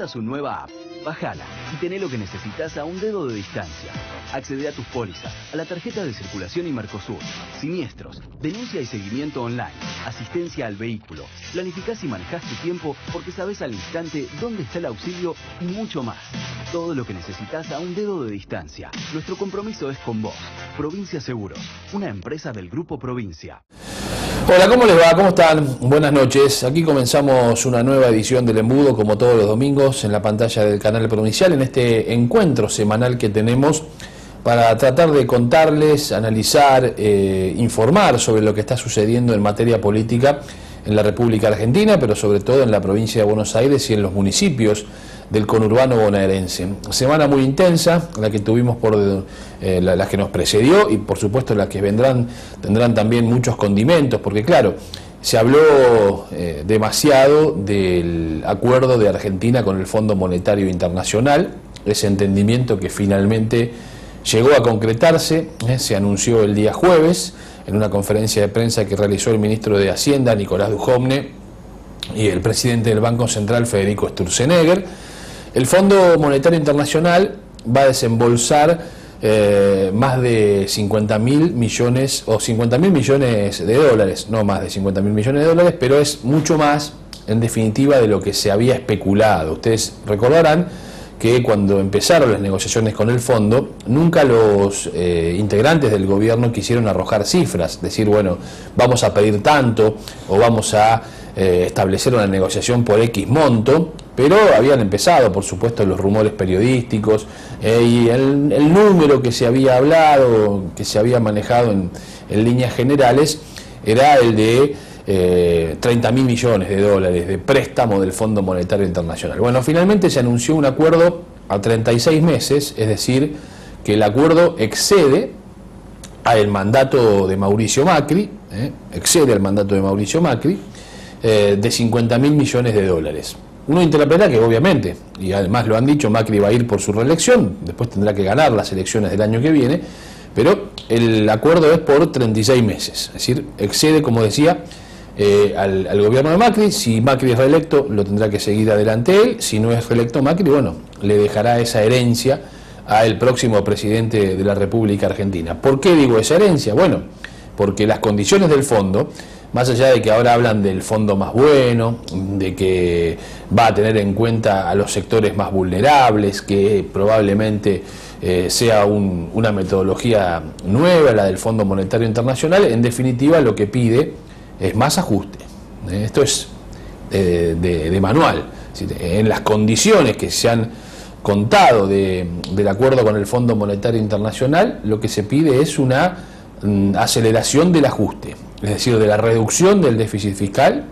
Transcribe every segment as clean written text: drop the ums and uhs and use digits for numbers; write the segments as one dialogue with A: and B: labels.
A: presenta su nueva app. Bájala y tené lo que necesitas a un dedo de distancia. Accede a tus pólizas, a la tarjeta de circulación y Mercosur, siniestros, denuncia y seguimiento online, asistencia al vehículo. Planificás y manejás tu tiempo porque sabés al instante dónde está el auxilio y mucho más. Todo lo que necesitas a un dedo de distancia. Nuestro compromiso es con vos. Provincia Seguros, una empresa del Grupo Provincia.
B: Hola, ¿cómo les va? ¿Cómo están? Buenas noches. Aquí comenzamos una nueva edición del Embudo, como todos los domingos, en la pantalla del canal provincial, en este encuentro semanal que tenemos para tratar de contarles, analizar, informar sobre lo que está sucediendo en materia política en la República Argentina, pero sobre todo en la provincia de Buenos Aires y en los municipios del conurbano bonaerense. Semana muy intensa, la que tuvimos por la que nos precedió y por supuesto la que vendrán, tendrán también muchos condimentos, porque claro, se habló demasiado del acuerdo de Argentina con el Fondo Monetario Internacional, ese entendimiento que finalmente llegó a concretarse, se anunció el día jueves en una conferencia de prensa que realizó el ministro de Hacienda, Nicolás Dujovne, y el presidente del Banco Central, Federico Sturzenegger. El Fondo Monetario Internacional va a desembolsar más de 50.000 millones o 50.000 millones de dólares, no más de 50.000 millones de dólares, pero es mucho más, en definitiva, de lo que se había especulado. Ustedes recordarán que cuando empezaron las negociaciones con el fondo, nunca los integrantes del gobierno quisieron arrojar cifras, decir, bueno, vamos a pedir tanto o vamos a establecer una negociación por X monto, pero habían empezado, por supuesto, los rumores periodísticos y el número que se había hablado, que se había manejado en líneas generales, era el de 30.000 millones de dólares de préstamo del Fondo Monetario Internacional. Bueno, finalmente se anunció un acuerdo a 36 meses, es decir, que el acuerdo excede al mandato de Mauricio Macri, excede al mandato de Mauricio Macri, de 50.000 millones de dólares. Uno interpreta que obviamente, y además lo han dicho, Macri va a ir por su reelección, después tendrá que ganar las elecciones del año que viene, pero el acuerdo es por 36 meses, es decir, excede, como decía, al gobierno de Macri. Si Macri es reelecto, lo tendrá que seguir adelante él. Si no es reelecto Macri, bueno, le dejará esa herencia al próximo presidente de la República Argentina. ¿Por qué digo esa herencia? Bueno, porque las condiciones del fondo, más allá de que ahora hablan del fondo más bueno, de que va a tener en cuenta a los sectores más vulnerables, que probablemente sea una metodología nueva, la del Fondo Monetario Internacional, en definitiva lo que pide es más ajuste. Esto es de manual. En las condiciones que se han contado del acuerdo con el Fondo Monetario Internacional, lo que se pide es una aceleración del ajuste, es decir, de la reducción del déficit fiscal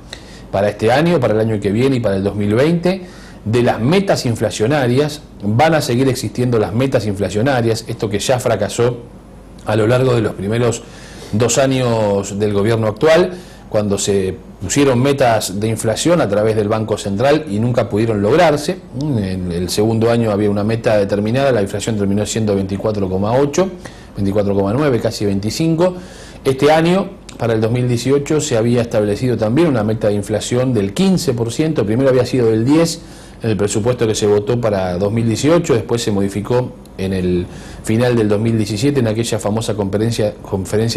B: para este año, para el año que viene y para el 2020, de las metas inflacionarias. Van a seguir existiendo las metas inflacionarias, esto que ya fracasó a lo largo de los primeros 2 años del gobierno actual, cuando se pusieron metas de inflación a través del Banco Central y nunca pudieron lograrse. En el segundo año había una meta determinada, la inflación terminó siendo 24,8, 24,9, casi 25. Este año, para el 2018, se había establecido también una meta de inflación del 15%, primero había sido del 10% en el presupuesto que se votó para 2018, después se modificó en el final del 2017, en aquella famosa conferencia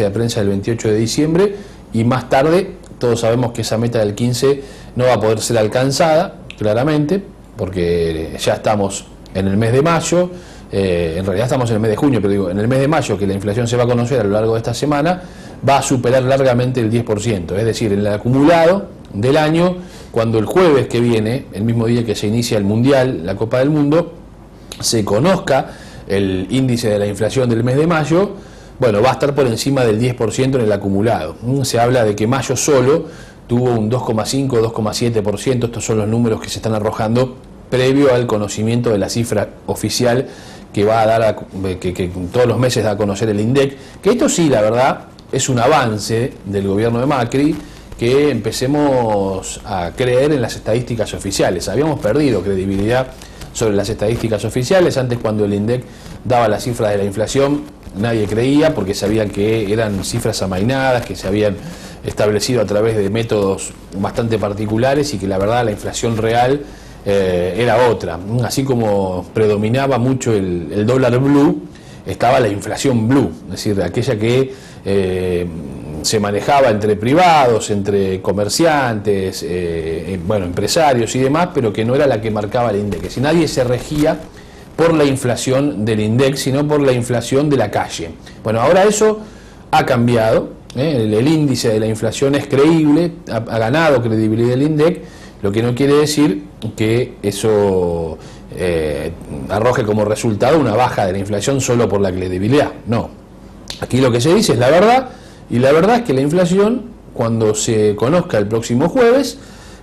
B: de prensa del 28 de diciembre, y más tarde todos sabemos que esa meta del 15 no va a poder ser alcanzada, claramente, porque ya estamos en el mes de mayo, en realidad estamos en el mes de junio, pero digo, en el mes de mayo, que la inflación se va a conocer a lo largo de esta semana, va a superar largamente el 10%, es decir, en el acumulado del año, cuando el jueves que viene, el mismo día que se inicia el Mundial, la Copa del Mundo, se conozca el índice de la inflación del mes de mayo, bueno, va a estar por encima del 10% en el acumulado. Se habla de que mayo solo tuvo un 2,5, 2,7%, estos son los números que se están arrojando previo al conocimiento de la cifra oficial que va a dar, que todos los meses da a conocer el INDEC, que esto sí, la verdad, es un avance del gobierno de Macri, que empecemos a creer en las estadísticas oficiales. Habíamos perdido credibilidad sobre las estadísticas oficiales. Antes, cuando el INDEC daba las cifras de la inflación, nadie creía porque sabían que eran cifras amainadas, que se habían establecido a través de métodos bastante particulares y que la verdad la inflación real era otra. Así como predominaba mucho el dólar blue, estaba la inflación blue, es decir, aquella que se manejaba entre privados, entre comerciantes, empresarios y demás, pero que no era la que marcaba el INDEC. Si nadie se regía por la inflación del INDEC, sino por la inflación de la calle. Bueno, ahora eso ha cambiado, el índice de la inflación es creíble, ha ganado credibilidad el INDEC, lo que no quiere decir que eso arroje como resultado una baja de la inflación solo por la credibilidad, no. Aquí lo que se dice es la verdad, y la verdad es que la inflación, cuando se conozca el próximo jueves,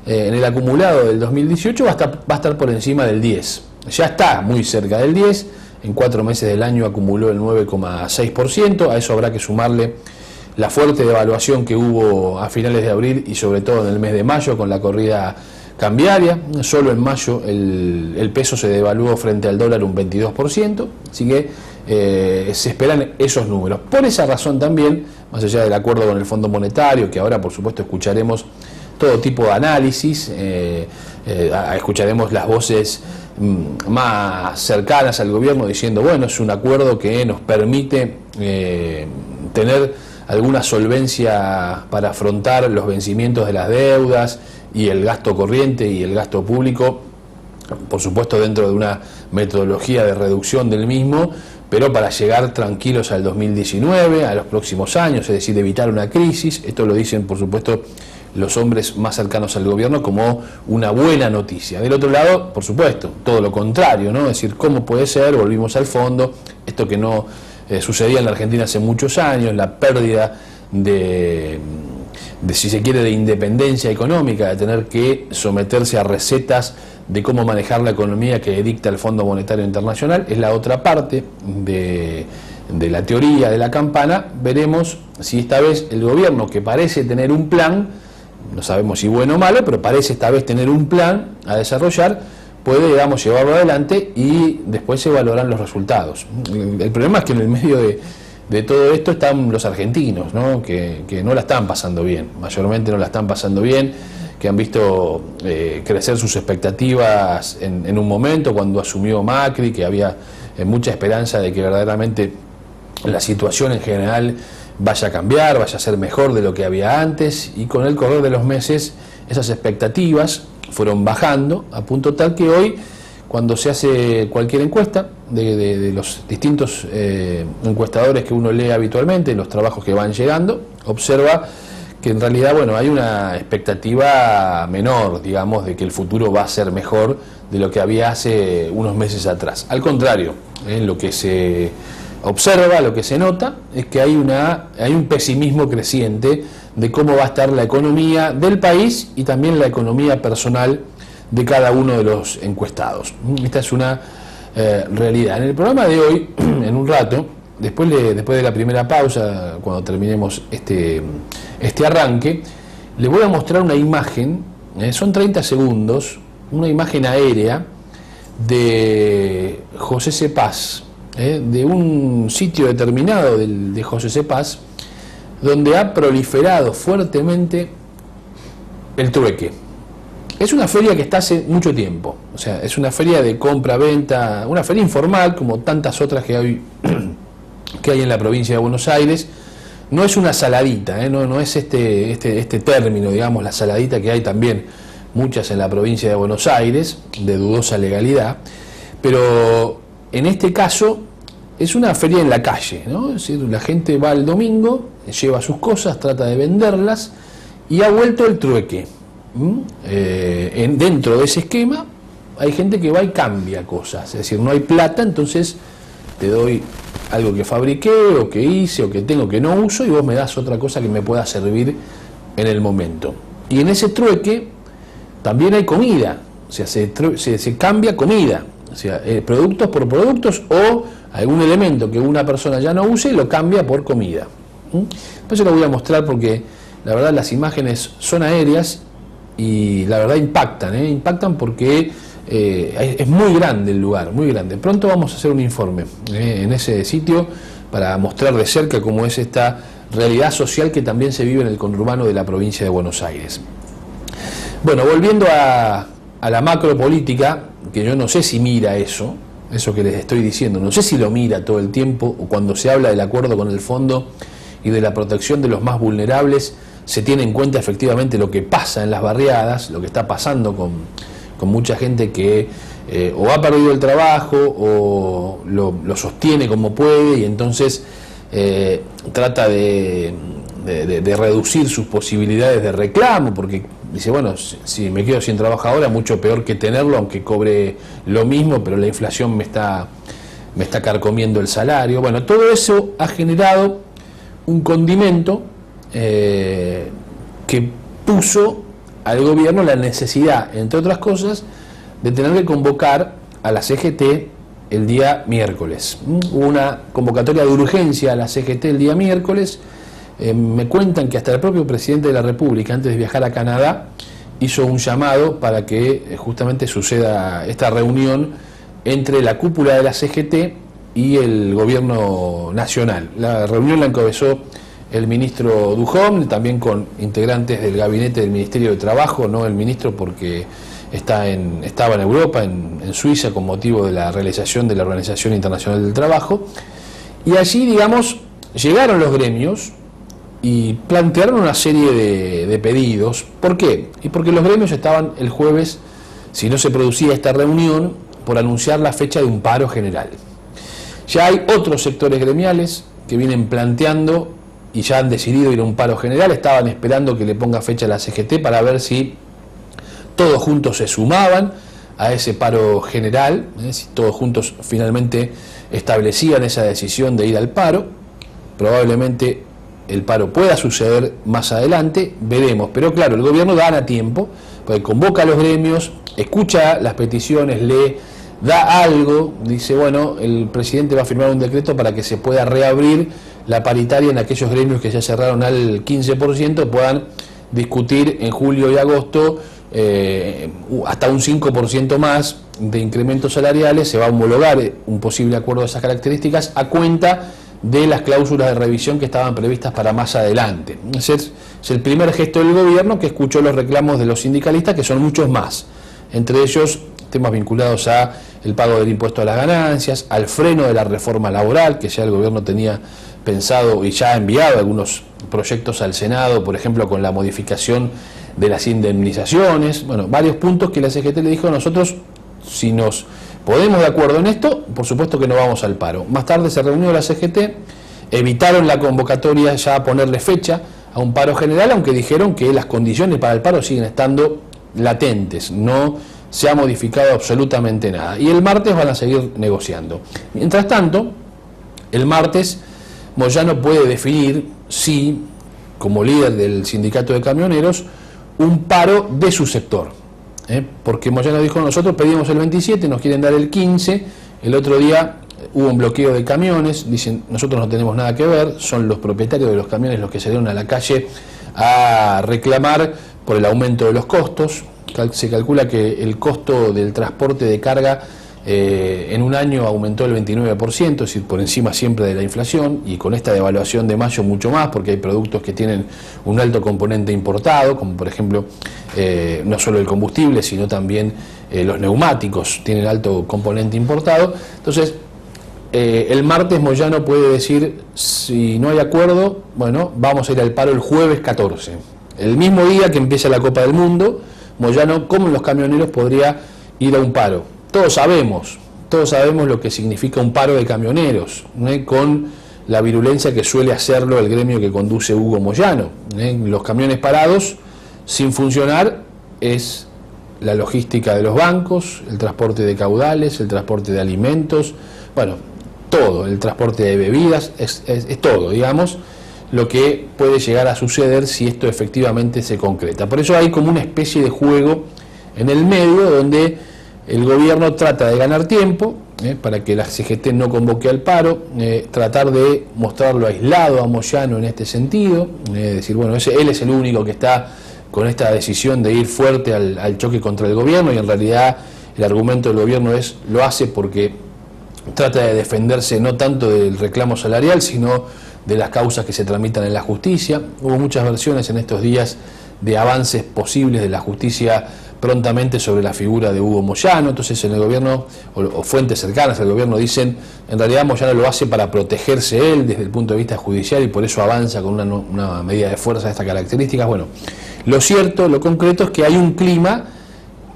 B: en el acumulado del 2018 va a estar por encima del 10. Ya está muy cerca del 10, en 4 meses del año acumuló el 9,6%, a eso habrá que sumarle la fuerte devaluación que hubo a finales de abril y sobre todo en el mes de mayo con la corrida cambiaria. Solo en mayo el peso se devaluó frente al dólar un 22%, así que se esperan esos números. Por esa razón también, más allá del acuerdo con el Fondo Monetario, que ahora por supuesto escucharemos todo tipo de análisis, escucharemos las voces más cercanas al gobierno diciendo, bueno, es un acuerdo que nos permite tener alguna solvencia para afrontar los vencimientos de las deudas y el gasto corriente y el gasto público, por supuesto dentro de una metodología de reducción del mismo, pero para llegar tranquilos al 2019, a los próximos años, es decir, evitar una crisis. Esto lo dicen, por supuesto, los hombres más cercanos al gobierno como una buena noticia. Del otro lado, por supuesto, todo lo contrario, ¿no? Es decir, ¿cómo puede ser? Volvimos al fondo, esto que no sucedía en la Argentina hace muchos años, la pérdida de, si se quiere, de independencia económica, de tener que someterse a recetas de cómo manejar la economía que dicta el Fondo Monetario Internacional, es la otra parte de la teoría de la campana. Veremos si esta vez el gobierno, que parece tener un plan, no sabemos si bueno o malo, pero parece esta vez tener un plan a desarrollar, puede, digamos, llevarlo adelante y después se evaluarán los resultados. El problema es que en el medio de todo esto están los argentinos, ¿no? Que no la están pasando bien, mayormente no la están pasando bien, que han visto crecer sus expectativas en un momento cuando asumió Macri, que había mucha esperanza de que verdaderamente la situación en general vaya a cambiar, vaya a ser mejor de lo que había antes, y con el correr de los meses esas expectativas fueron bajando a punto tal que hoy, cuando se hace cualquier encuesta de los distintos encuestadores que uno lee habitualmente, los trabajos que van llegando, observa que en realidad, bueno, hay una expectativa menor, digamos, de que el futuro va a ser mejor de lo que había hace unos meses atrás. Al contrario, lo que se observa, lo que se nota, es que hay un pesimismo creciente de cómo va a estar la economía del país y también la economía personal de cada uno de los encuestados. Esta es una realidad. En el programa de hoy, en un rato, después de la primera pausa, cuando terminemos este arranque, les voy a mostrar una imagen, son 30 segundos, una imagen aérea de José Cepaz, de un sitio determinado de José Cepaz, donde ha proliferado fuertemente el trueque. Es una feria que está hace mucho tiempo, o sea, es una feria de compra-venta, una feria informal como tantas otras que hay en la provincia de Buenos Aires. No es una saladita, no es este término, digamos, la saladita, que hay también muchas en la provincia de Buenos Aires, de dudosa legalidad, pero en este caso es una feria en la calle, ¿no? Es decir, la gente va el domingo, lleva sus cosas, trata de venderlas, y ha vuelto el trueque. Dentro de ese esquema hay gente que va y cambia cosas, es decir, no hay plata, entonces te doy algo que fabriqué o que hice o que tengo que no uso y vos me das otra cosa que me pueda servir en el momento. Y en ese trueque también hay comida, o sea, se cambia comida, o sea, productos por productos o algún elemento que una persona ya no use y lo cambia por comida. Después se lo voy a mostrar porque la verdad las imágenes son aéreas y la verdad impactan porque es muy grande el lugar, muy grande. Pronto vamos a hacer un informe en ese sitio para mostrar de cerca cómo es esta realidad social que también se vive en el conurbano de la provincia de Buenos Aires. Bueno, volviendo a a la macropolítica, que yo no sé si mira eso que les estoy diciendo, no sé si lo mira todo el tiempo, o cuando se habla del acuerdo con el fondo y de la protección de los más vulnerables, se tiene en cuenta efectivamente lo que pasa en las barriadas, lo que está pasando con mucha gente que o ha perdido el trabajo o lo sostiene como puede, y entonces trata de reducir sus posibilidades de reclamo, porque dice, bueno, si me quedo sin trabajo ahora, mucho peor que tenerlo, aunque cobre lo mismo, pero la inflación me está carcomiendo el salario. Bueno, todo eso ha generado un condimento que puso al gobierno la necesidad, entre otras cosas, de tener que convocar a la CGT el día miércoles. Hubo una convocatoria de urgencia a la CGT el día miércoles. Me cuentan que hasta el propio presidente de la República, antes de viajar a Canadá, hizo un llamado para que justamente suceda esta reunión entre la cúpula de la CGT y el gobierno nacional. La reunión la encabezó el ministro Duhom, también con integrantes del gabinete del Ministerio de Trabajo, no el ministro porque estaba en Europa, en Suiza, con motivo de la realización de la Organización Internacional del Trabajo. Y allí, digamos, llegaron los gremios y plantearon una serie de pedidos. ¿Por qué? Y porque los gremios estaban el jueves, si no se producía esta reunión, por anunciar la fecha de un paro general. Ya hay otros sectores gremiales que vienen planteando y ya han decidido ir a un paro general. Estaban esperando que le ponga fecha a la CGT para ver si todos juntos se sumaban a ese paro general, si todos juntos finalmente establecían esa decisión de ir al paro. Probablemente el paro pueda suceder más adelante, veremos, pero claro, el gobierno gana tiempo, porque convoca a los gremios, escucha las peticiones, le da algo, dice, bueno, el presidente va a firmar un decreto para que se pueda reabrir la paritaria en aquellos gremios que ya cerraron al 15%, puedan discutir en julio y agosto hasta un 5% más de incrementos salariales. Se va a homologar un posible acuerdo de esas características a cuenta de las cláusulas de revisión que estaban previstas para más adelante. Ese es el primer gesto del gobierno, que escuchó los reclamos de los sindicalistas, que son muchos más, entre ellos temas vinculados a el pago del impuesto a las ganancias, al freno de la reforma laboral, que ya el gobierno tenía pensado y ya ha enviado algunos proyectos al Senado, por ejemplo con la modificación de las indemnizaciones. Bueno, varios puntos que la CGT le dijo: nosotros, si nos ponemos de acuerdo en esto, por supuesto que no vamos al paro. Más tarde se reunió la CGT, evitaron la convocatoria, ya a ponerle fecha a un paro general, aunque dijeron que las condiciones para el paro siguen estando latentes, no se ha modificado absolutamente nada. Y el martes van a seguir negociando. Mientras tanto, el martes Moyano puede definir si, como líder del sindicato de camioneros, un paro de su sector. Porque Moyano dijo: nosotros pedimos el 27, nos quieren dar el 15, el otro día hubo un bloqueo de camiones, dicen nosotros no tenemos nada que ver, son los propietarios de los camiones los que salieron a la calle a reclamar por el aumento de los costos. Se calcula que el costo del transporte de carga en un año aumentó el 29%, es decir, por encima siempre de la inflación, y con esta devaluación de mayo mucho más, porque hay productos que tienen un alto componente importado, como por ejemplo no solo el combustible, sino también los neumáticos tienen alto componente importado. Entonces, el martes Moyano puede decir: si no hay acuerdo, bueno, vamos a ir al paro el jueves 14. El mismo día que empieza la Copa del Mundo, Moyano, como los camioneros, podría ir a un paro. Todos sabemos lo que significa un paro de camioneros, con la virulencia que suele hacerlo el gremio que conduce Hugo Moyano. Los camiones parados, sin funcionar, es la logística de los bancos, el transporte de caudales, el transporte de alimentos, bueno, todo, el transporte de bebidas, es todo, digamos, lo que puede llegar a suceder si esto efectivamente se concreta. Por eso hay como una especie de juego en el medio donde el gobierno trata de ganar tiempo para que la CGT no convoque al paro, tratar de mostrarlo aislado a Moyano en este sentido, decir, bueno, él es el único que está con esta decisión de ir fuerte al choque contra el gobierno, y en realidad el argumento del gobierno lo hace porque trata de defenderse no tanto del reclamo salarial, sino de las causas que se tramitan en la justicia. Hubo muchas versiones en estos días de avances posibles de la justicia prontamente sobre la figura de Hugo Moyano. Entonces en el gobierno, o fuentes cercanas al gobierno dicen, en realidad Moyano lo hace para protegerse él desde el punto de vista judicial y por eso avanza con una medida de fuerza de estas características. Bueno, lo cierto, lo concreto es que hay un clima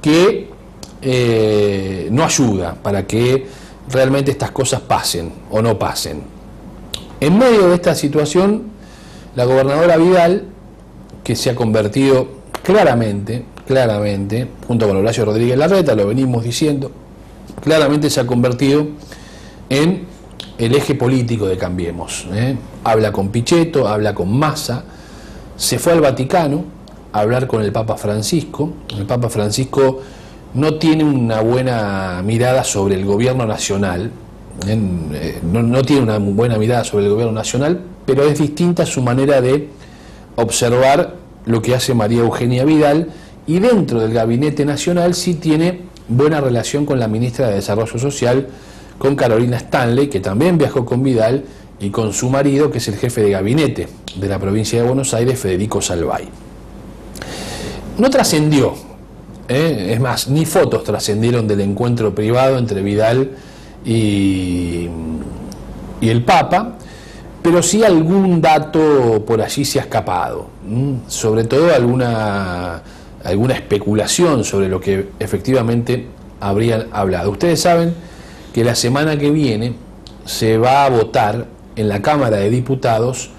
B: que no ayuda para que realmente estas cosas pasen o no pasen. En medio de esta situación, la gobernadora Vidal, que se ha convertido claramente, junto con Horacio Rodríguez Larreta, lo venimos diciendo, claramente se ha convertido en el eje político de Cambiemos. Habla con Pichetto, habla con Massa, se fue al Vaticano a hablar con el Papa Francisco. El Papa Francisco no tiene una buena mirada sobre el gobierno nacional, no tiene una buena mirada sobre el gobierno nacional, pero es distinta su manera de observar lo que hace María Eugenia Vidal, y dentro del gabinete nacional sí tiene buena relación con la ministra de Desarrollo Social, con Carolina Stanley, que también viajó con Vidal, y con su marido, que es el jefe de gabinete de la provincia de Buenos Aires, Federico Salvay. No trascendió, es más, ni fotos trascendieron del encuentro privado entre Vidal y el Papa, pero sí algún dato por allí se ha escapado, sobre todo alguna especulación sobre lo que efectivamente habrían hablado. Ustedes saben que la semana que viene se va a votar en la Cámara de Diputados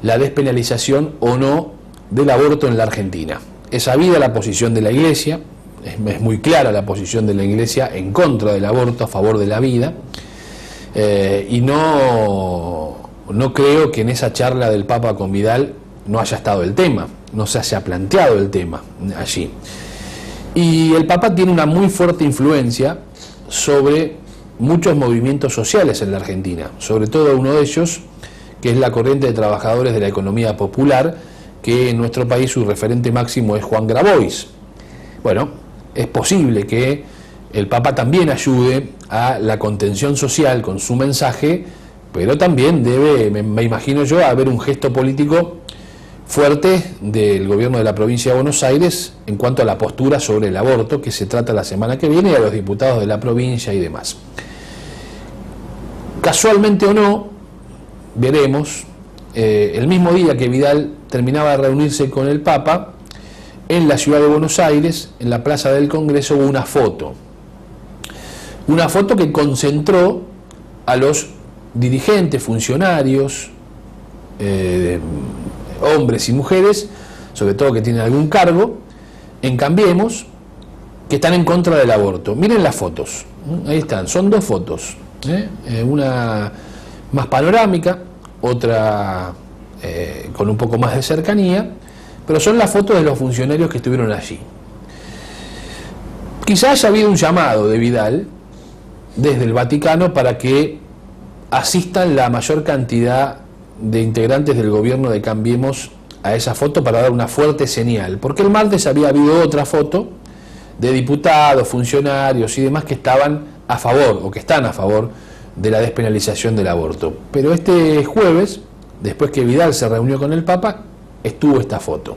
B: la despenalización o no del aborto en la Argentina. Es sabida la posición de la Iglesia, es muy clara la posición de la Iglesia en contra del aborto, a favor de la vida, y no creo que en esa charla del Papa con Vidal no haya estado el tema, no se haya planteado el tema allí. Y el Papa tiene una muy fuerte influencia sobre muchos movimientos sociales en la Argentina, sobre todo uno de ellos, que es la corriente de trabajadores de la economía popular, que en nuestro país su referente máximo es Juan Grabois. Bueno, es posible que el Papa también ayude a la contención social con su mensaje, pero también debe, me imagino yo, haber un gesto político fuerte del gobierno de la provincia de Buenos Aires en cuanto a la postura sobre el aborto, que se trata la semana que viene, y a los diputados de la provincia y demás. Casualmente o no, veremos, el mismo día que Vidal terminaba de reunirse con el Papa, en la ciudad de Buenos Aires, en la Plaza del Congreso, hubo una foto que concentró a los dirigentes, funcionarios, hombres y mujeres, sobre todo que tienen algún cargo, en Cambiemos, que están en contra del aborto. Miren las fotos, ahí están, son dos fotos, una más panorámica, otra con un poco más de cercanía, pero son las fotos de los funcionarios que estuvieron allí. Quizás haya habido un llamado de Vidal desde el Vaticano para que asistan la mayor cantidad de integrantes del gobierno de Cambiemos a esa foto para dar una fuerte señal, porque el martes había habido otra foto de diputados, funcionarios y demás que estaban a favor o que están a favor de la despenalización del aborto. Pero este jueves, después que Vidal se reunió con el Papa, estuvo esta foto.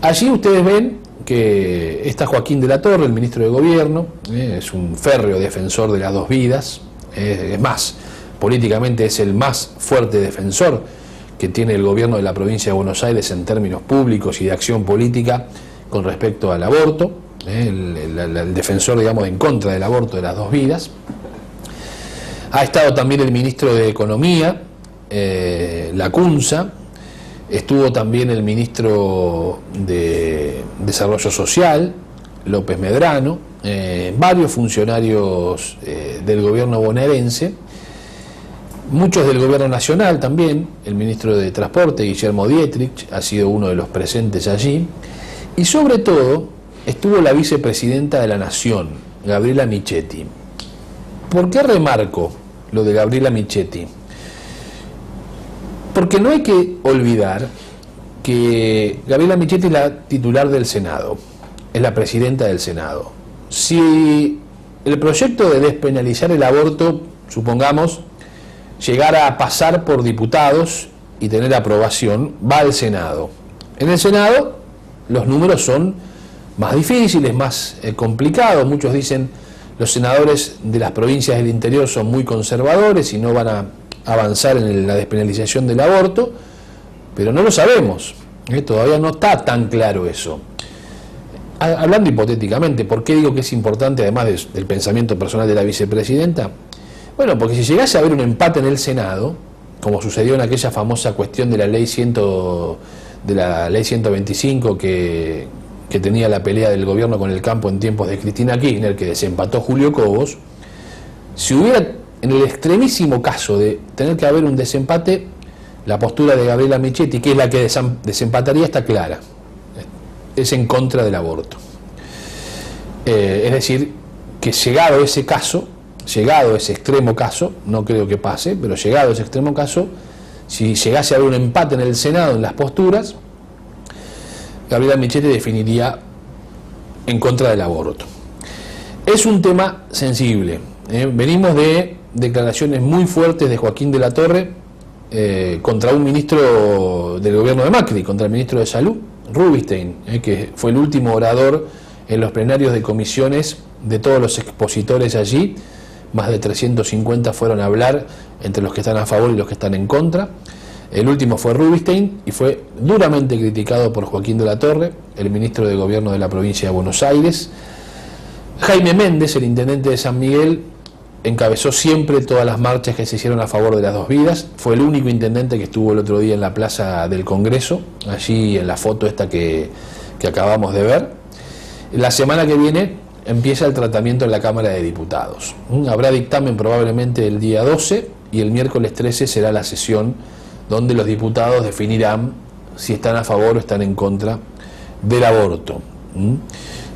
B: Allí ustedes ven que está Joaquín de la Torre, el ministro de Gobierno, es un férreo defensor de las dos vidas, es más, políticamente es el más fuerte defensor que tiene el gobierno de la provincia de Buenos Aires en términos públicos y de acción política con respecto al aborto, el defensor, digamos, en contra del aborto de las dos vidas. Ha estado también el ministro de Economía, Lacunza, estuvo también el ministro de Desarrollo Social, López Medrano, varios funcionarios del gobierno bonaerense, muchos del gobierno nacional también, el ministro de Transporte, Guillermo Dietrich, ha sido uno de los presentes allí, y sobre todo estuvo la vicepresidenta de la Nación, Gabriela Michetti. ¿Por qué remarco lo de Gabriela Michetti? Porque no hay que olvidar que Gabriela Michetti es la titular del Senado, es la presidenta del Senado. Si el proyecto de despenalizar el aborto, supongamos, llegara a pasar por diputados y tener aprobación, va al Senado. En el Senado los números son más difíciles, más complicados. Muchos dicen los senadores de las provincias del interior son muy conservadores y no van a avanzar en la despenalización del aborto, pero no lo sabemos, todavía no está tan claro eso. Hablando hipotéticamente, ¿por qué digo que es importante, además del pensamiento personal de la vicepresidenta? Bueno, porque si llegase a haber un empate en el Senado, como sucedió en aquella famosa cuestión de la ley 125 que tenía la pelea del gobierno con el campo en tiempos de Cristina Kirchner, que desempató Julio Cobos, si hubiera, en el extremísimo caso de tener que haber un desempate, la postura de Gabriela Michetti, que es la que desempataría, está clara. Es en contra del aborto. Es decir, que llegado ese caso, llegado ese extremo caso, no creo que pase, pero llegado ese extremo caso, si llegase a haber un empate en el Senado en las posturas, Gabriela Michetti definiría en contra del aborto. Es un tema sensible. Venimos de declaraciones muy fuertes de Joaquín de la Torre contra un ministro del gobierno de Macri, contra el ministro de Salud, Rubinstein, que fue el último orador en los plenarios de comisiones de todos los expositores allí. Más de 350 fueron a hablar, entre los que están a favor y los que están en contra. El último fue Rubinstein y fue duramente criticado por Joaquín de la Torre, el ministro de Gobierno de la provincia de Buenos Aires. Jaime Méndez, el intendente de San Miguel, encabezó siempre todas las marchas que se hicieron a favor de las dos vidas. Fue el único intendente que estuvo el otro día en la plaza del Congreso, allí en la foto esta que acabamos de ver. La semana que viene empieza el tratamiento en la Cámara de Diputados. Habrá dictamen probablemente el día 12 y el miércoles 13 será la sesión donde los diputados definirán si están a favor o están en contra del aborto.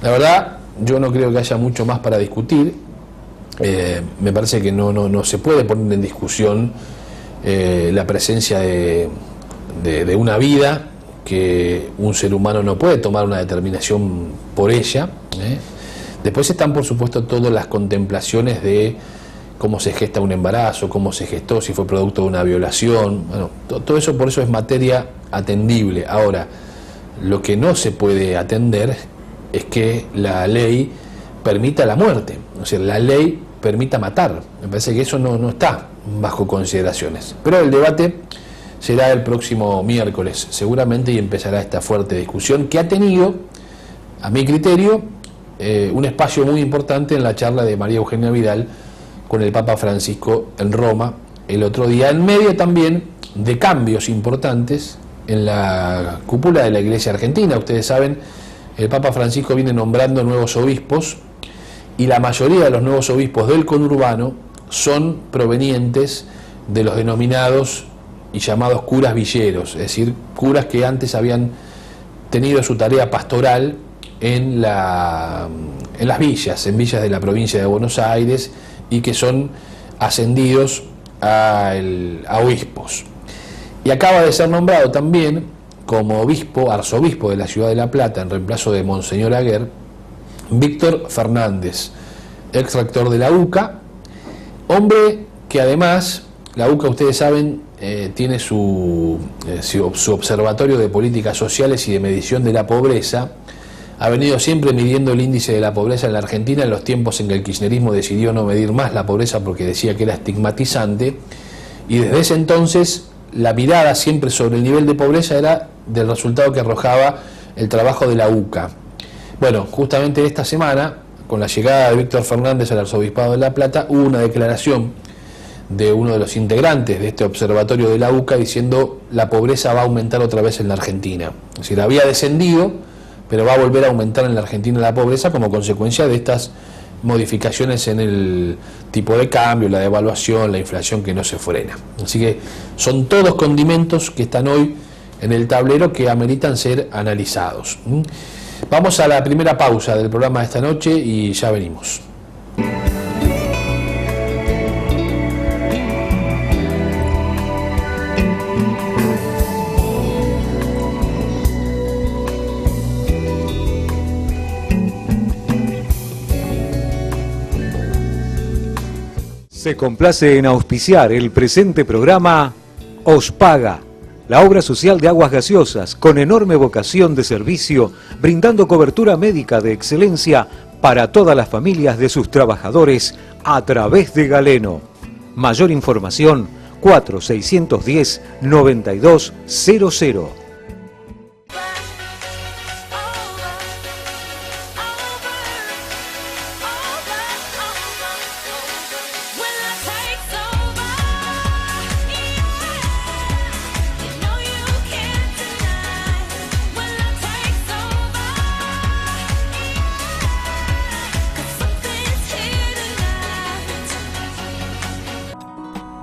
B: La verdad, yo no creo que haya mucho más para discutir. Me parece que no se puede poner en discusión la presencia de una vida, que un ser humano no puede tomar una determinación por ella. Después están, por supuesto, todas las contemplaciones de cómo se gesta un embarazo, cómo se gestó, si fue producto de una violación. Bueno, todo eso, por eso es materia atendible. Ahora, lo que no se puede atender es que la ley permita la muerte, o sea, la ley permita matar. Me parece que eso no está bajo consideraciones. Pero el debate será el próximo miércoles, seguramente, y empezará esta fuerte discusión que ha tenido, a mi criterio, un espacio muy importante en la charla de María Eugenia Vidal con el Papa Francisco en Roma el otro día, en medio también de cambios importantes en la cúpula de la Iglesia Argentina. Ustedes saben, el Papa Francisco viene nombrando nuevos obispos y la mayoría de los nuevos obispos del conurbano son provenientes de los denominados y llamados curas villeros, es decir, curas que antes habían tenido su tarea pastoral en las villas, en villas de la provincia de Buenos Aires, y que son ascendidos a obispos. Y acaba de ser nombrado también como obispo, arzobispo de la ciudad de La Plata, en reemplazo de Monseñor Aguer, Víctor Fernández, ex rector de la UCA, hombre que además, la UCA, ustedes saben, tiene su observatorio de políticas sociales y de medición de la pobreza. Ha venido siempre midiendo el índice de la pobreza en la Argentina en los tiempos en que el kirchnerismo decidió no medir más la pobreza porque decía que era estigmatizante, y desde ese entonces la mirada siempre sobre el nivel de pobreza era del resultado que arrojaba el trabajo de la UCA. Bueno, justamente esta semana, con la llegada de Víctor Fernández al Arzobispado de La Plata, hubo una declaración de uno de los integrantes de este observatorio de la UCA diciendo la pobreza va a aumentar otra vez en la Argentina. Es decir, había descendido, pero va a volver a aumentar en la Argentina la pobreza como consecuencia de estas modificaciones en el tipo de cambio, la devaluación, la inflación que no se frena. Así que son todos condimentos que están hoy en el tablero que ameritan ser analizados. Vamos a la primera pausa del programa de esta noche y ya venimos.
C: Se complace en auspiciar el presente programa Ospaga, La obra social de Aguas Gaseosas, con enorme vocación de servicio, brindando cobertura médica de excelencia para todas las familias de sus trabajadores a través de Galeno. Mayor información 4610-9200.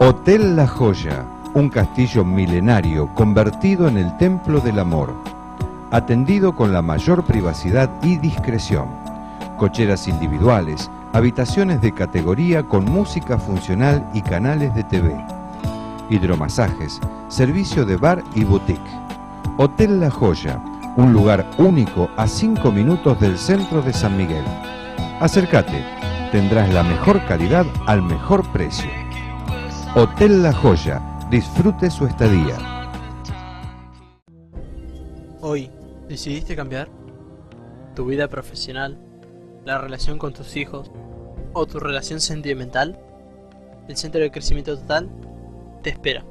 D: Hotel La Joya, un castillo milenario convertido en el templo del amor, atendido con la mayor privacidad y discreción, cocheras individuales, habitaciones de categoría con música funcional y canales de TV, hidromasajes, servicio de bar y boutique. Hotel La Joya, un lugar único a 5 minutos del centro de San Miguel. Acércate, tendrás la mejor calidad al mejor precio. Hotel La Joya, disfrute su estadía.
E: Hoy, ¿decidiste cambiar? ¿Tu vida profesional? ¿La relación con tus hijos? ¿O tu relación sentimental? El Centro de Crecimiento Total te espera.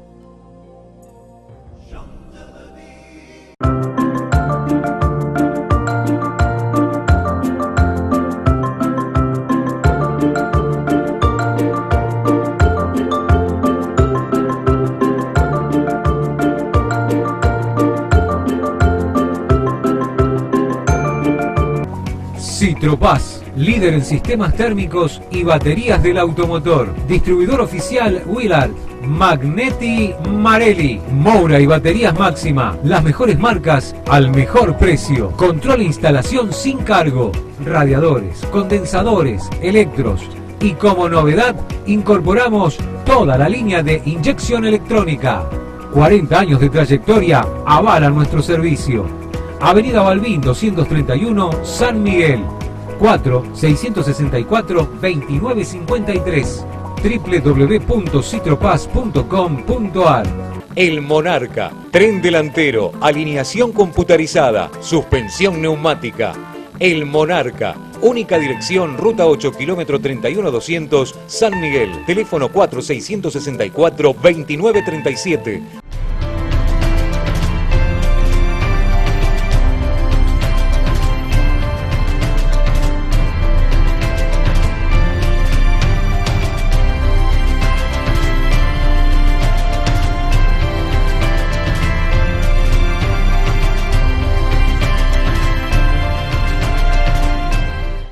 C: Citropaz, líder en sistemas térmicos y baterías del automotor. Distribuidor oficial Willard, Magneti Marelli, Moura y baterías Máxima. Las mejores marcas al mejor precio. Control e instalación sin cargo. Radiadores, condensadores, electros. Y como novedad, incorporamos toda la línea de inyección electrónica. 40 años de trayectoria avalan nuestro servicio. Avenida Balbín 231, San Miguel, 4-664-2953, www.citropaz.com.ar. El Monarca, tren delantero, alineación computarizada, suspensión neumática. El Monarca, única dirección, ruta 8, kilómetro 31200, San Miguel, teléfono 4-664-2937.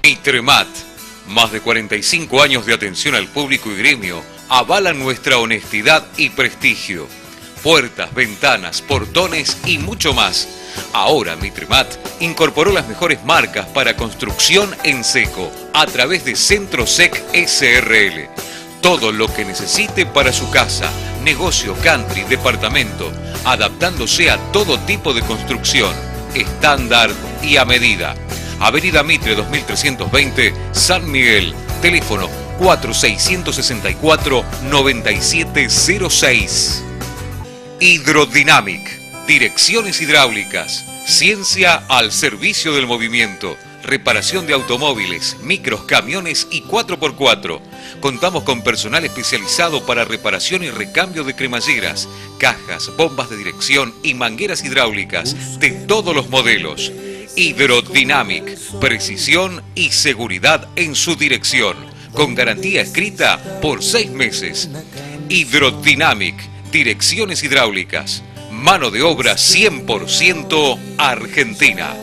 F: Mitremat, más de 45 años de atención al público y gremio, avalan nuestra honestidad y prestigio. Puertas, ventanas, portones y mucho más. Ahora Mitremat incorporó las mejores marcas para construcción en seco a través de Centro Sec SRL. Todo lo que necesite para su casa, negocio, country, departamento, adaptándose a todo tipo de construcción, estándar y a medida. Avenida Mitre 2320, San Miguel, teléfono 4664-9706. Hidrodynamic, direcciones hidráulicas, ciencia al servicio del movimiento, reparación de automóviles, micros, camiones y 4x4. Contamos con personal especializado para reparación y recambio de cremalleras, cajas, bombas de dirección y mangueras hidráulicas de todos los modelos. Hidrodynamic, precisión y seguridad en su dirección, con garantía escrita por 6 meses. Hidrodynamic, direcciones hidráulicas, mano de obra 100% argentina.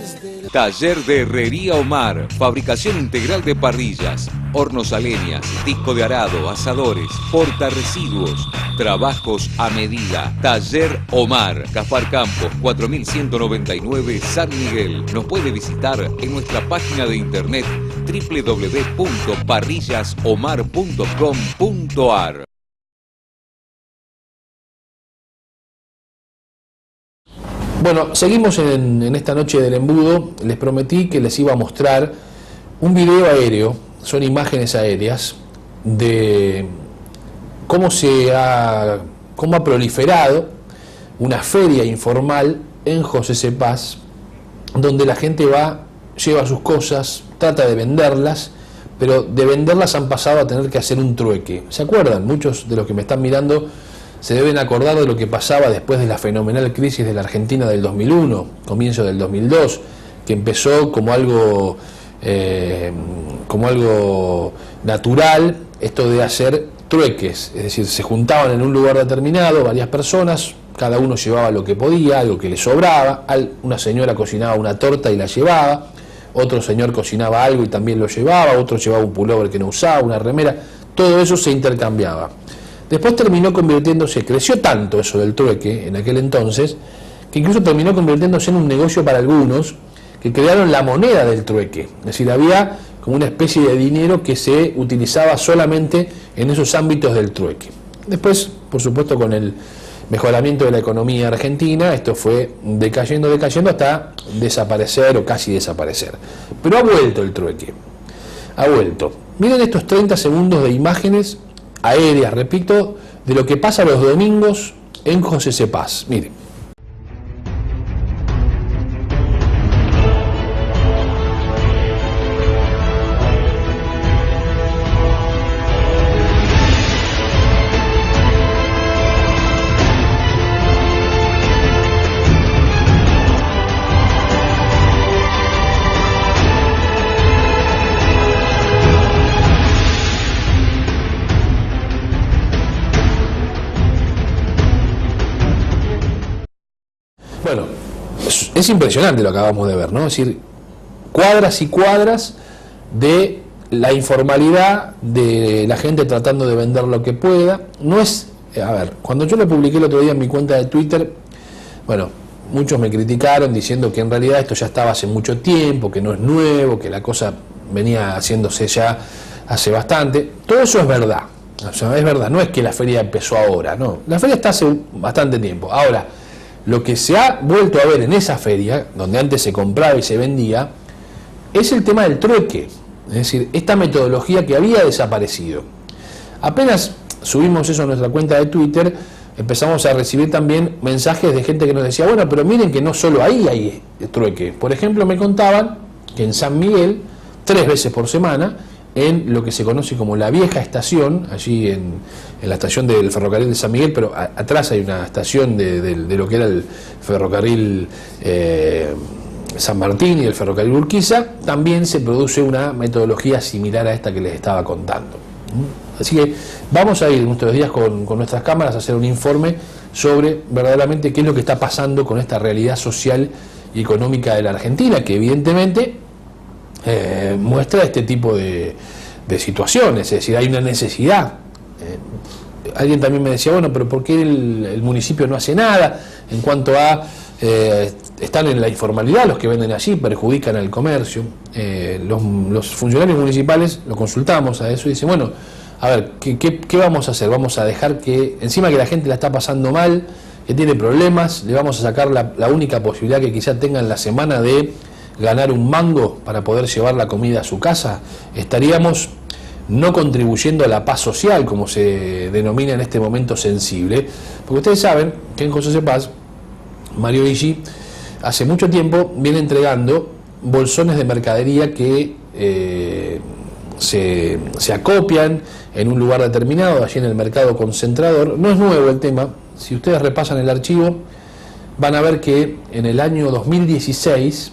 G: Taller de Herrería Omar, fabricación integral de parrillas, hornos a leñas, disco de arado, asadores, portarresiduos, trabajos a medida. Taller Omar, Gaspar Campos, 4199, San Miguel. Nos puede visitar en nuestra página de internet www.parrillasomar.com.ar.
B: Bueno, seguimos en esta noche del embudo. Les prometí que les iba a mostrar un video aéreo, son imágenes aéreas, de cómo ha proliferado una feria informal en José Cepaz, donde la gente va, lleva sus cosas, trata de venderlas, pero de venderlas han pasado a tener que hacer un trueque. ¿Se acuerdan? Muchos de los que me están mirando se deben acordar de lo que pasaba después de la fenomenal crisis de la Argentina del 2001, comienzo del 2002, que empezó como algo natural, esto de hacer trueques, es decir, se juntaban en un lugar determinado varias personas, cada uno llevaba lo que podía, algo que le sobraba, una señora cocinaba una torta y la llevaba, otro señor cocinaba algo y también lo llevaba, otro llevaba un pullover que no usaba, una remera, todo eso se intercambiaba. Después terminó convirtiéndose, creció tanto eso del trueque en aquel entonces, que incluso terminó convirtiéndose en un negocio para algunos que crearon la moneda del trueque. Es decir, había como una especie de dinero que se utilizaba solamente en esos ámbitos del trueque. Después, por supuesto, con el mejoramiento de la economía argentina, esto fue decayendo hasta desaparecer o casi desaparecer. Pero ha vuelto el trueque, ha vuelto. Miren estos 30 segundos de imágenes aéreas, repito, de lo que pasa los domingos en José Cepaz. Miren. Bueno, es impresionante lo que acabamos de ver, ¿no? Es decir, cuadras y cuadras de la informalidad de la gente tratando de vender lo que pueda. No es, a ver, cuando yo lo publiqué el otro día en mi cuenta de Twitter, bueno, muchos me criticaron diciendo que en realidad esto ya estaba hace mucho tiempo, que no es nuevo, que la cosa venía haciéndose ya hace bastante. Todo eso es verdad, o sea, es verdad, no es que la feria empezó ahora, no, la feria está hace bastante tiempo. Ahora, lo que se ha vuelto a ver en esa feria, donde antes se compraba y se vendía, es el tema del trueque. Es decir, esta metodología que había desaparecido. Apenas subimos eso a nuestra cuenta de Twitter, empezamos a recibir también mensajes de gente que nos decía, bueno, pero miren que no solo ahí hay trueque. Por ejemplo, me contaban que en San Miguel, 3 veces por semana, en lo que se conoce como la vieja estación, allí en la estación del ferrocarril de San Miguel, pero atrás hay una estación de lo que era el ferrocarril San Martín y el ferrocarril Urquiza, también se produce una metodología similar a esta que les estaba contando. Así que vamos a ir en nuestros días con nuestras cámaras a hacer un informe sobre verdaderamente qué es lo que está pasando con esta realidad social y económica de la Argentina, que evidentemente muestra este tipo de situaciones, es decir, hay una necesidad. Alguien también me decía, bueno, pero ¿por qué el municipio no hace nada en cuanto a están en la informalidad los que venden allí, perjudican al comercio? Los funcionarios municipales lo consultamos a eso y dicen, bueno, a ver, ¿qué vamos a hacer? Vamos a dejar que, encima que la gente la está pasando mal, que tiene problemas, le vamos a sacar la única posibilidad que quizá tenga en la semana de ganar un mango para poder llevar la comida a su casa. Estaríamos no contribuyendo a la paz social, como se denomina en este momento sensible, porque ustedes saben que en José Cepaz, Mario Viggi hace mucho tiempo viene entregando bolsones de mercadería que se acopian en un lugar determinado, allí en el mercado concentrador. No es nuevo el tema, si ustedes repasan el archivo van a ver que en el año 2016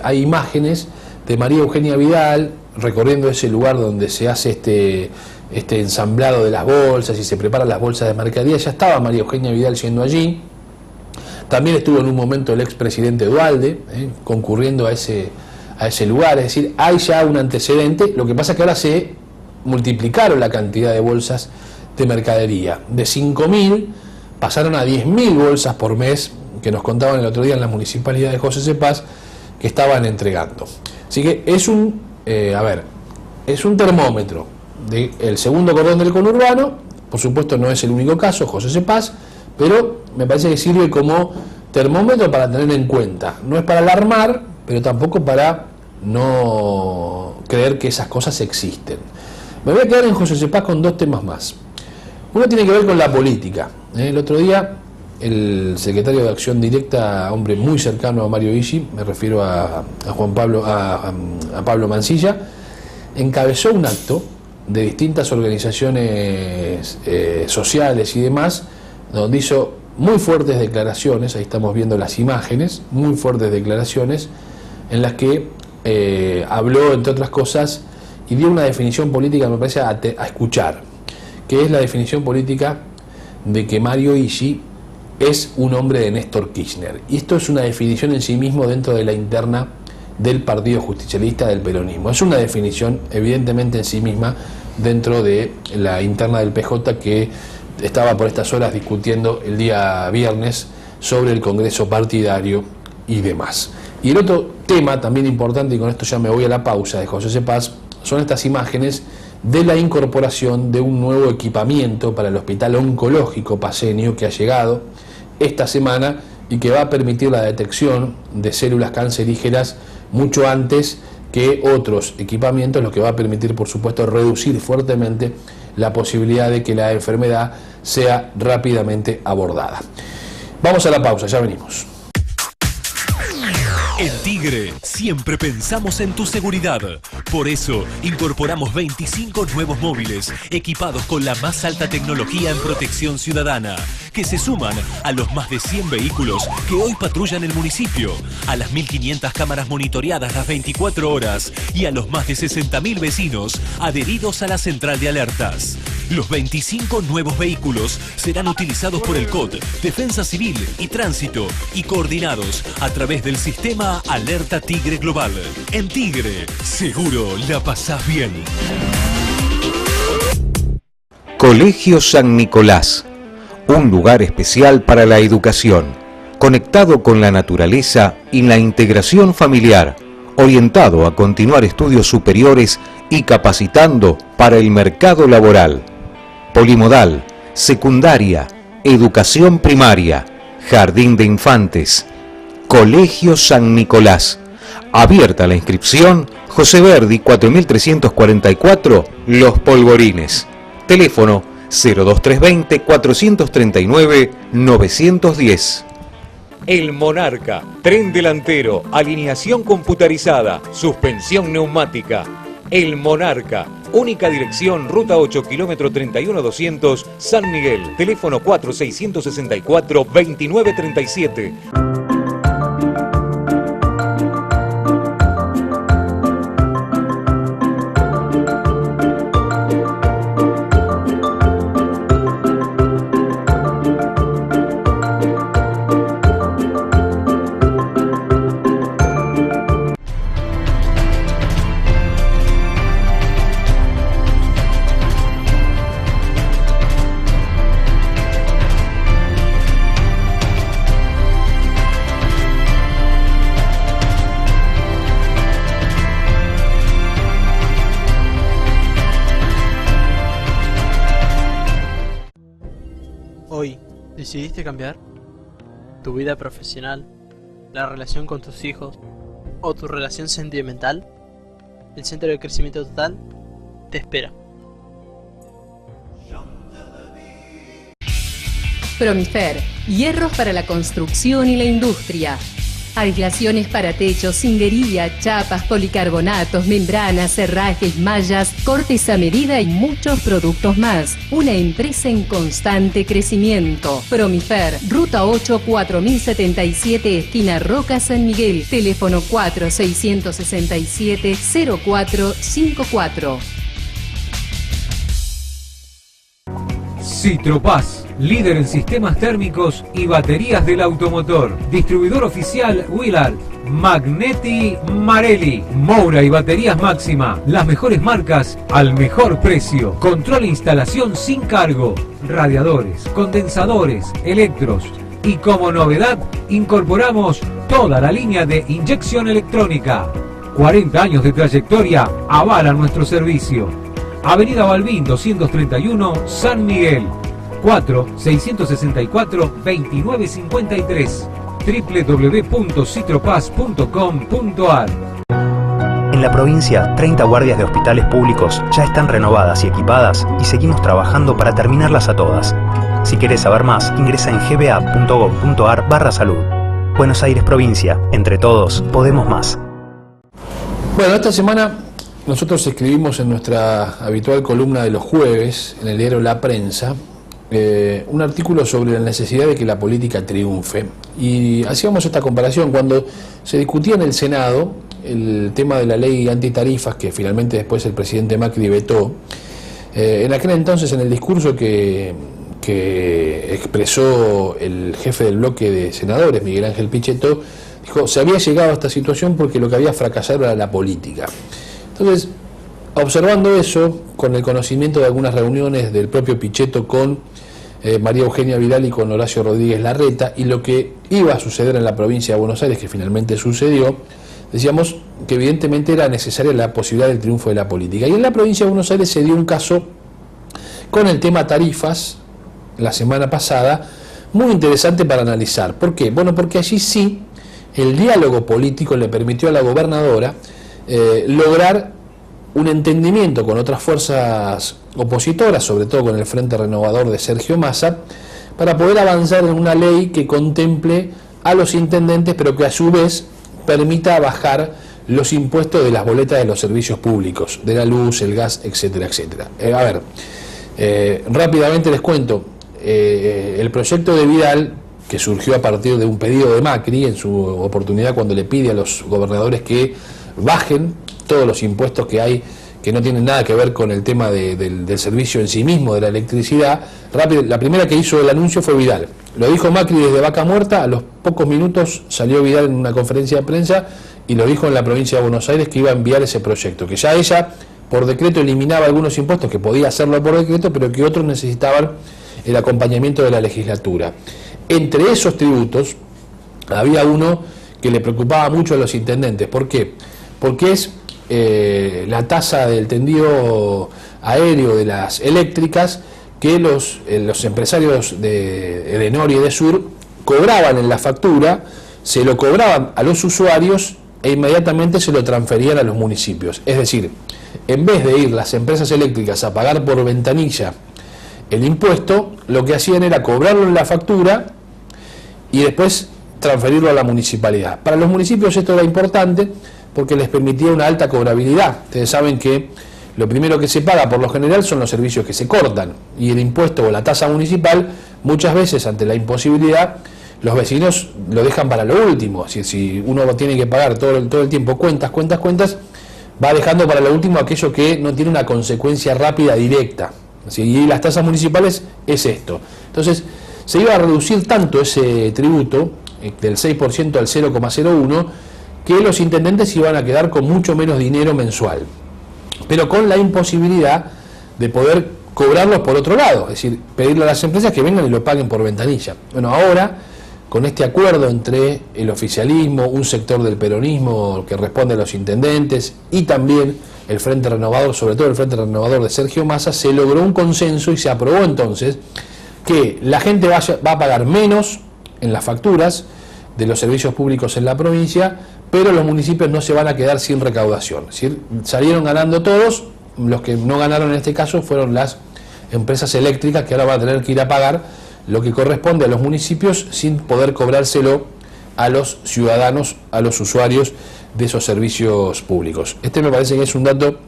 B: hay imágenes de María Eugenia Vidal recorriendo ese lugar donde se hace este ensamblado de las bolsas y se preparan las bolsas de mercadería. Ya estaba María Eugenia Vidal yendo allí. También estuvo en un momento el expresidente Duhalde concurriendo a ese lugar. Es decir, hay ya un antecedente. Lo que pasa es que ahora se multiplicaron la cantidad de bolsas de mercadería. De 5.000 pasaron a 10.000 bolsas por mes, que nos contaban el otro día en la municipalidad de José Cepaz, que estaban entregando. Así que es un termómetro del segundo cordón del conurbano. Por supuesto no es el único caso, José Cepaz, pero me parece que sirve como termómetro para tener en cuenta. No es para alarmar, pero tampoco para no creer que esas cosas existen. Me voy a quedar en José Cepaz con 2 temas más. Uno tiene que ver con la política. El otro día el secretario de Acción Directa, hombre muy cercano a Mario Ishi, me refiero a Pablo Mancilla, encabezó un acto de distintas organizaciones sociales y demás, donde hizo muy fuertes declaraciones, ahí estamos viendo las imágenes, muy fuertes declaraciones, en las que habló, entre otras cosas, y dio una definición política, me parece, a escuchar, que es la definición política de que Mario Ishi es un hombre de Néstor Kirchner. Y esto es una definición en sí mismo dentro de la interna del Partido Justicialista del peronismo. Es una definición evidentemente en sí misma dentro de la interna del PJ, que estaba por estas horas discutiendo el día viernes sobre el Congreso partidario y demás. Y el otro tema también importante, y con esto ya me voy a la pausa, de José Cepaz, son estas imágenes de la incorporación de un nuevo equipamiento para el Hospital Oncológico Paceño, que ha llegado esta semana y que va a permitir la detección de células cancerígenas mucho antes que otros equipamientos, lo que va a permitir, por supuesto, reducir fuertemente la posibilidad de que la enfermedad sea rápidamente abordada. Vamos a la pausa, ya venimos.
H: En Tigre siempre pensamos en tu seguridad. Por eso incorporamos 25 nuevos móviles equipados con la más alta tecnología en protección ciudadana, que se suman a los más de 100 vehículos que hoy patrullan el municipio, a las 1.500 cámaras monitoreadas las 24 horas y a los más de 60.000 vecinos adheridos a la central de alertas. Los 25 nuevos vehículos serán utilizados por el COD, Defensa Civil y Tránsito y coordinados a través del sistema Alerta Tigre Global. En Tigre, seguro la pasás bien.
G: Colegio San Nicolás, un lugar especial para la educación, conectado con la naturaleza y la integración familiar, orientado a continuar estudios superiores y capacitando para el mercado laboral. Polimodal, secundaria, educación primaria, jardín de infantes. Colegio San Nicolás. Abierta la inscripción, José Verdi 4344, Los Polvorines. Teléfono 02320 439 910.
F: El Monarca, tren delantero, alineación computarizada, suspensión neumática. El Monarca, única dirección, ruta 8, kilómetro 31200, San Miguel. Teléfono 4664-2937.
E: Hoy, ¿decidiste cambiar? ¿Tu vida profesional? ¿La relación con tus hijos? ¿O tu relación sentimental? El Centro de Crecimiento Total te espera.
I: Promifer, hierros para la construcción y la industria. Aislaciones para techos, cindería, chapas, policarbonatos, membranas, herrajes, mallas, cortes a medida y muchos productos más. Una empresa en constante crecimiento. Promifer, Ruta 8, 4077, esquina Roca, San Miguel. Teléfono 4667-0454.
C: Citropaz, líder en sistemas térmicos y baterías del automotor. Distribuidor oficial Willard, Magneti Marelli, Moura y baterías Máxima. Las mejores marcas al mejor precio. Control e instalación sin cargo. Radiadores, condensadores, electros. Y como novedad, incorporamos toda la línea de inyección electrónica. 40 años de trayectoria avalan nuestro servicio. Avenida Balbín 231, San Miguel. 4-664-2953. www.citropaz.com.ar.
J: En la provincia, 30 guardias de hospitales públicos ya están renovadas y equipadas y seguimos trabajando para terminarlas a todas. Si querés saber más, ingresa en gba.gov.ar/salud. Buenos Aires Provincia. Entre todos, podemos más.
B: Bueno, esta semana nosotros escribimos en nuestra habitual columna de los jueves, en el diario La Prensa, un artículo sobre la necesidad de que la política triunfe. Y hacíamos esta comparación cuando se discutía en el Senado el tema de la ley antitarifas, que finalmente después el presidente Macri vetó. En aquel entonces, en el discurso que expresó el jefe del bloque de senadores, Miguel Ángel Pichetto, dijo, se había llegado a esta situación porque lo que había fracasado era la política. Entonces, observando eso, con el conocimiento de algunas reuniones del propio Pichetto con María Eugenia Vidal y con Horacio Rodríguez Larreta, y lo que iba a suceder en la provincia de Buenos Aires, que finalmente sucedió, decíamos que evidentemente era necesaria la posibilidad del triunfo de la política. Y en la provincia de Buenos Aires se dio un caso con el tema tarifas, la semana pasada, muy interesante para analizar. ¿Por qué? Bueno, porque allí sí el diálogo político le permitió a la gobernadora lograr un entendimiento con otras fuerzas opositoras, sobre todo con el Frente Renovador de Sergio Massa, para poder avanzar en una ley que contemple a los intendentes, pero que a su vez permita bajar los impuestos de las boletas de los servicios públicos, de la luz, el gas, etcétera, etcétera. Rápidamente les cuento. El proyecto de Vidal, que surgió a partir de un pedido de Macri en su oportunidad cuando le pide a los gobernadores que bajen todos los impuestos que hay, que no tienen nada que ver con el tema del servicio en sí mismo, de la electricidad. Rápido, la primera que hizo el anuncio fue Vidal. Lo dijo Macri desde Vaca Muerta, a los pocos minutos salió Vidal en una conferencia de prensa y lo dijo en la provincia de Buenos Aires que iba a enviar ese proyecto, que ya ella por decreto eliminaba algunos impuestos, que podía hacerlo por decreto, pero que otros necesitaban el acompañamiento de la legislatura. Entre esos tributos había uno que le preocupaba mucho a los intendentes. ¿Por qué? Porque es la tasa del tendido aéreo de las eléctricas que los empresarios de Edenor y de Sur cobraban en la factura, se lo cobraban a los usuarios e inmediatamente se lo transferían a los municipios. Es decir, en vez de ir las empresas eléctricas a pagar por ventanilla el impuesto, lo que hacían era cobrarlo en la factura y después transferirlo a la municipalidad. Para los municipios esto era importante porque les permitía una alta cobrabilidad. Ustedes saben que lo primero que se paga por lo general son los servicios que se cortan, y el impuesto o la tasa municipal muchas veces, ante la imposibilidad, los vecinos lo dejan para lo último. Si uno tiene que pagar todo el tiempo cuentas, va dejando para lo último aquello que no tiene una consecuencia rápida, directa. Y las tasas municipales es esto. Entonces se iba a reducir tanto ese tributo, del 6% al 0,01%, que los intendentes iban a quedar con mucho menos dinero mensual, pero con la imposibilidad de poder cobrarlos por otro lado, es decir, pedirle a las empresas que vengan y lo paguen por ventanilla. Bueno, ahora, con este acuerdo entre el oficialismo, un sector del peronismo que responde a los intendentes y también el Frente Renovador, sobre todo el Frente Renovador de Sergio Massa, se logró un consenso y se aprobó entonces que la gente va a pagar menos en las facturas de los servicios públicos en la provincia, pero los municipios no se van a quedar sin recaudación. Es decir, salieron ganando todos, los que no ganaron en este caso fueron las empresas eléctricas, que ahora van a tener que ir a pagar lo que corresponde a los municipios sin poder cobrárselo a los ciudadanos, a los usuarios de esos servicios públicos. Este me parece que es un dato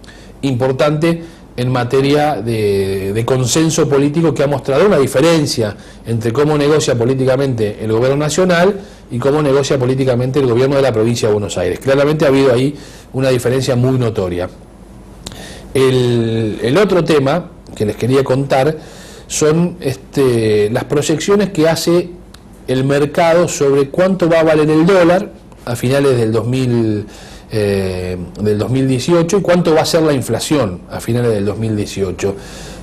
B: importante en materia de consenso político, que ha mostrado una diferencia entre cómo negocia políticamente el gobierno nacional y cómo negocia políticamente el gobierno de la provincia de Buenos Aires. Claramente ha habido ahí una diferencia muy notoria. El otro tema que les quería contar son las proyecciones que hace el mercado sobre cuánto va a valer el dólar a finales del 2018 y cuánto va a ser la inflación a finales del 2018.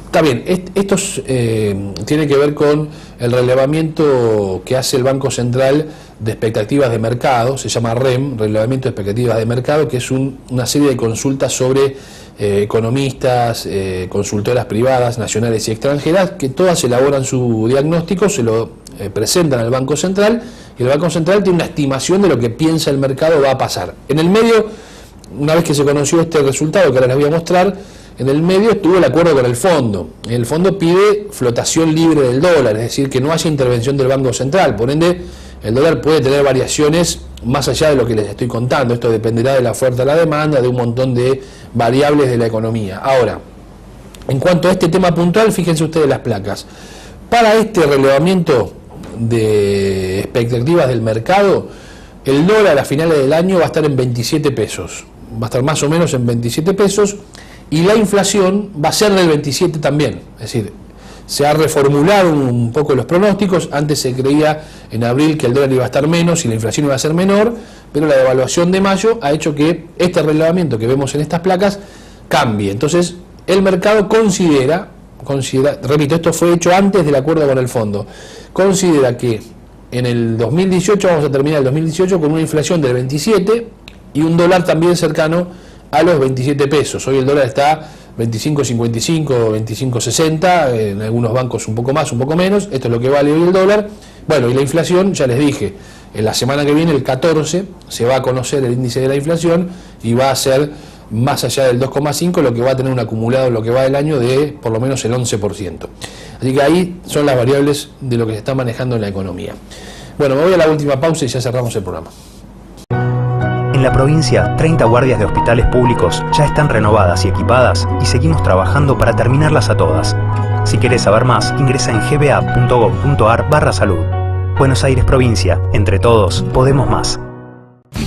B: Está bien, esto tiene que ver con el relevamiento que hace el Banco Central de expectativas de mercado, se llama REM, relevamiento de expectativas de mercado, que es una serie de consultas sobre economistas, consultoras privadas, nacionales y extranjeras, que todas elaboran su diagnóstico, se lo presentan al Banco Central, y el Banco Central tiene una estimación de lo que piensa el mercado va a pasar. En el medio, una vez que se conoció este resultado, que ahora les voy a mostrar, En el medio estuvo el acuerdo con el fondo. El fondo pide flotación libre del dólar, es decir, que no haya intervención del Banco Central. Por ende, el dólar puede tener variaciones más allá de lo que les estoy contando. Esto dependerá de la oferta y la demanda, de un montón de variables de la economía. Ahora, en cuanto a este tema puntual, fíjense ustedes las placas. Para este relevamiento de expectativas del mercado, el dólar a finales del año va a estar en 27 pesos. Va a estar más o menos en 27 pesos y la inflación va a ser del 27 también. Es decir, se ha reformulado un poco los pronósticos. Antes se creía en abril que el dólar iba a estar menos y la inflación iba a ser menor, pero la devaluación de mayo ha hecho que este relevamiento que vemos en estas placas cambie. Entonces, el mercado considera, repito, esto fue hecho antes del acuerdo con el fondo, considera que en el 2018, vamos a terminar el 2018 con una inflación del 27 y un dólar también cercano a los 27 pesos. Hoy el dólar está 25.55, 25.60, en algunos bancos un poco más, un poco menos. Esto es lo que vale hoy el dólar. Bueno, y la inflación, ya les dije, en la semana que viene, el 14, se va a conocer el índice de la inflación y va a ser más allá del 2,5, lo que va a tener un acumulado en lo que va del año de por lo menos el 11%. Así que ahí son las variables de lo que se está manejando en la economía. Bueno, me voy a la última pausa y ya cerramos el programa.
J: En la provincia, 30 guardias de hospitales públicos ya están renovadas y equipadas y seguimos trabajando para terminarlas a todas. Si querés saber más, ingresa en gba.gov.ar/salud. Buenos Aires Provincia, entre todos, podemos más.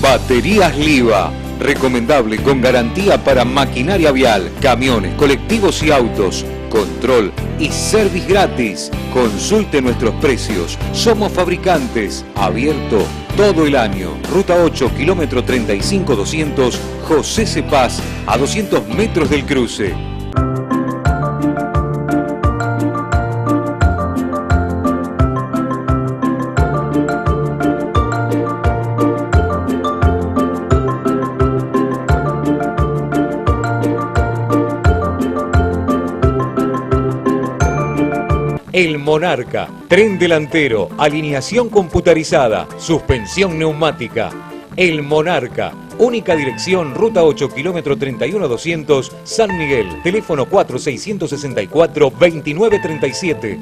G: Baterías Liva. Recomendable con garantía para maquinaria vial, camiones, colectivos y autos. Control y service gratis. Consulte nuestros precios. Somos fabricantes. Abierto todo el año. Ruta 8, kilómetro 35-200, José Cepaz, a 200 metros del cruce. El Monarca, tren delantero, alineación computarizada, suspensión neumática. El Monarca, única dirección, ruta 8, kilómetro 31-200, San Miguel, teléfono 4664-2937.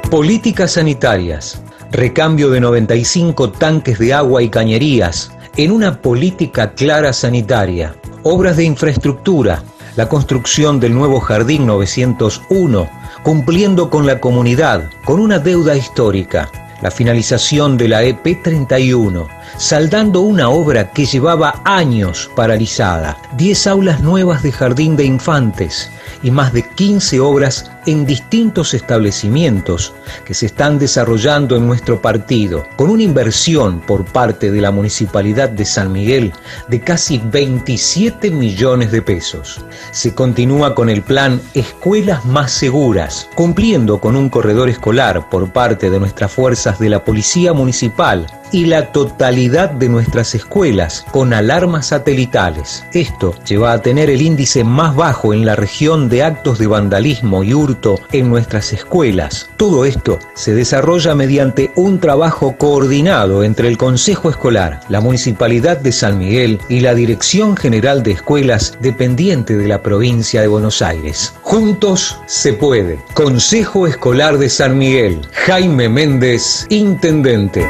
C: Políticas sanitarias, recambio de 95 tanques de agua y cañerías en una política clara sanitaria, obras de infraestructura, la construcción del nuevo Jardín 901, cumpliendo con la comunidad, con una deuda histórica, la finalización de la EP31, saldando una obra que llevaba años paralizada, 10 aulas nuevas de jardín de infantes y más de 15 obras en distintos establecimientos que se están desarrollando en nuestro partido, con una inversión por parte de la Municipalidad de San Miguel de casi 27 millones de pesos. Se continúa con el plan Escuelas Más Seguras, cumpliendo con un corredor escolar por parte de nuestras fuerzas de la Policía Municipal y la totalidad de nuestras escuelas con alarmas satelitales. Esto lleva a tener el índice más bajo en la región de actos de vandalismo y hurto en nuestras escuelas. Todo esto se desarrolla mediante un trabajo coordinado entre el Consejo Escolar, la Municipalidad de San Miguel y la Dirección General de Escuelas dependiente de la provincia de Buenos Aires. Juntos se puede. Consejo Escolar de San Miguel. Jaime Méndez, Intendente.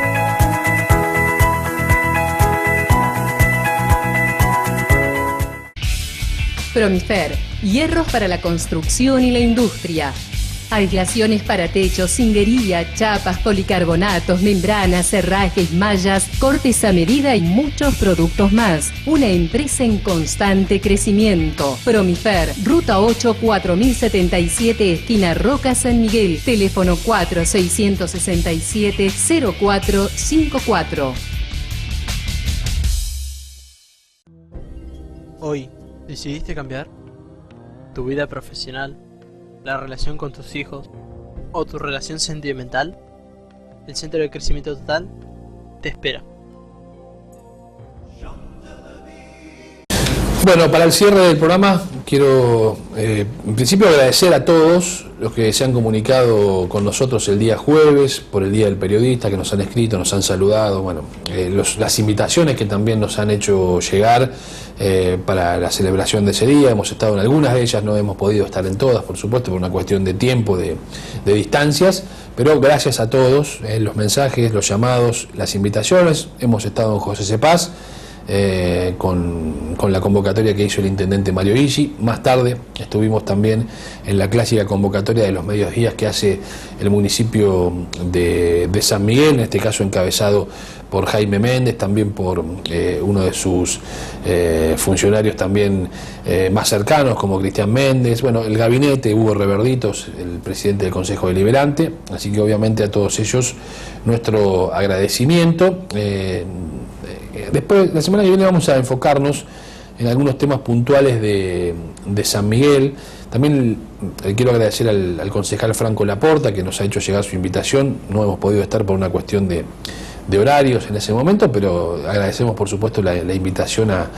I: Promifer, hierros para la construcción y la industria. Aislaciones para techos, cingería, chapas, policarbonatos, membranas, herrajes, mallas, cortes a medida y muchos productos más. Una empresa en constante crecimiento. Promifer, Ruta 8, 4077, esquina Roca, San Miguel. Teléfono 4667-0454.
E: Hoy, ¿decidiste cambiar? ¿Tu vida profesional? ¿La relación con tus hijos? ¿O tu relación sentimental? El Centro de Crecimiento Total te espera.
B: Bueno, para el cierre del programa quiero en principio agradecer a todos los que se han comunicado con nosotros el día jueves por el Día del Periodista, que nos han escrito, nos han saludado, bueno, las invitaciones que también nos han hecho llegar para la celebración de ese día. Hemos estado en algunas de ellas, no hemos podido estar en todas, por supuesto, por una cuestión de tiempo, de distancias, pero gracias a todos, los mensajes, los llamados, las invitaciones. Hemos estado en José Cepaz, con la convocatoria que hizo el intendente Mario Igi. Más tarde estuvimos también en la clásica convocatoria de los mediodías que hace el municipio de San Miguel, en este caso encabezado por Jaime Méndez, también por uno de sus funcionarios también más cercanos, como Cristian Méndez, bueno, el gabinete, Hugo Reverditos, el presidente del Consejo Deliberante. Así que obviamente a todos ellos nuestro agradecimiento. Después, la semana que viene vamos a enfocarnos en algunos temas puntuales de San Miguel. También quiero agradecer al concejal Franco Laporta, que nos ha hecho llegar su invitación. No hemos podido estar por una cuestión de horarios en ese momento, pero agradecemos por supuesto la invitación a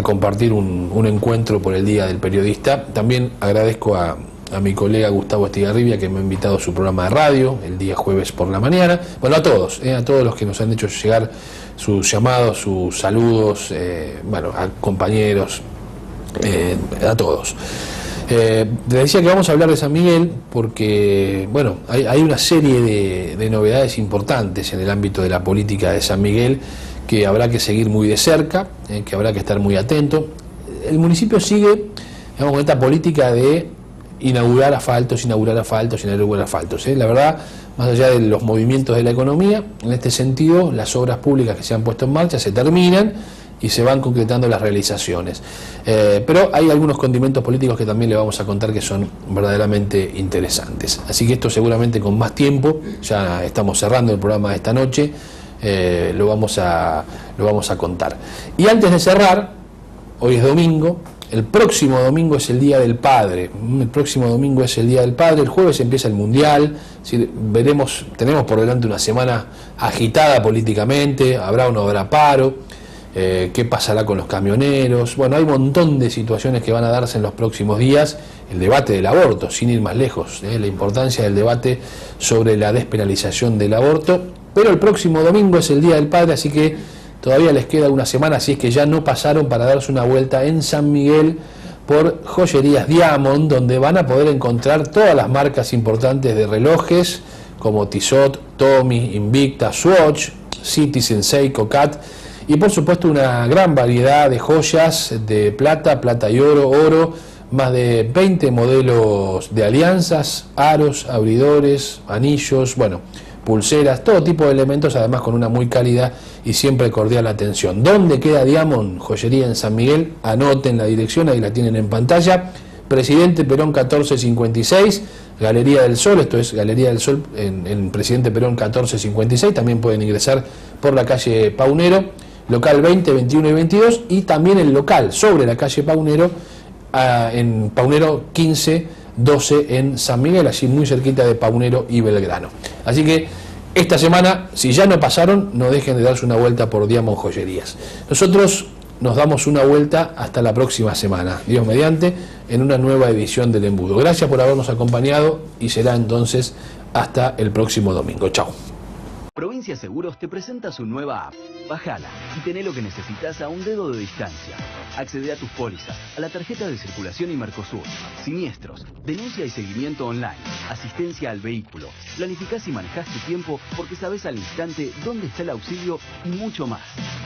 B: compartir un encuentro por el Día del Periodista. También agradezco a mi colega Gustavo Estigarribia, que me ha invitado a su programa de radio el día jueves por la mañana. Bueno, a todos los que nos han hecho llegar sus llamados, sus saludos, bueno, a compañeros, a todos. Les decía que vamos a hablar de San Miguel porque, bueno, hay una serie de novedades importantes en el ámbito de la política de San Miguel que habrá que seguir muy de cerca, que habrá que estar muy atento. El municipio sigue, digamos, con esta política de inaugurar asfaltos. La verdad, más allá de los movimientos de la economía, en este sentido, las obras públicas que se han puesto en marcha se terminan y se van concretando las realizaciones. Pero hay algunos condimentos políticos que también le vamos a contar que son verdaderamente interesantes. Así que esto seguramente con más tiempo, ya estamos cerrando el programa de esta noche, lo vamos a contar. Y antes de cerrar, hoy es domingo. El próximo domingo es el Día del Padre. El jueves empieza el Mundial. Tenemos por delante una semana agitada políticamente. Habrá o no habrá paro. ¿Qué pasará con los camioneros? Bueno, hay un montón de situaciones que van a darse en los próximos días. El debate del aborto, sin ir más lejos, la importancia del debate sobre la despenalización del aborto. Pero el próximo domingo es el Día del Padre, así que todavía les queda una semana, si es que ya no pasaron, para darse una vuelta en San Miguel por Joyerías Diamond, donde van a poder encontrar todas las marcas importantes de relojes, como Tissot, Tommy, Invicta, Swatch, Citizen, Seiko, Cat, y por supuesto una gran variedad de joyas de plata y oro, más de 20 modelos de alianzas, aros, abridores, anillos, bueno, pulseras, todo tipo de elementos, además con una muy cálida y siempre cordial atención. ¿Dónde queda Diamond? Joyería en San Miguel. Anoten la dirección, ahí la tienen en pantalla. Presidente Perón 1456, Galería del Sol, esto es Galería del Sol en Presidente Perón 1456. También pueden ingresar por la calle Paunero, local 20, 21 y 22, y también el local sobre la calle Paunero, en Paunero 15, 12 en San Miguel, allí muy cerquita de Paunero y Belgrano. Así que esta semana, si ya no pasaron, no dejen de darse una vuelta por Diamond Joyerías. Nosotros nos damos una vuelta hasta la próxima semana, Dios mediante, en una nueva edición del Embudo. Gracias por habernos acompañado y será entonces hasta el próximo domingo. Chao.
A: Provincia Seguros te presenta su nueva app. Bájala y tené lo que necesitas a un dedo de distancia. Accede a tus pólizas, a la tarjeta de circulación y Mercosur, siniestros, denuncia y seguimiento online, asistencia al vehículo. Planificás y manejás tu tiempo porque sabés al instante dónde está el auxilio y mucho más.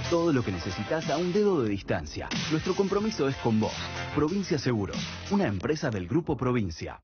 A: Todo lo que necesitas a un dedo de distancia. Nuestro compromiso es con vos. Provincia Seguros, una empresa del Grupo Provincia.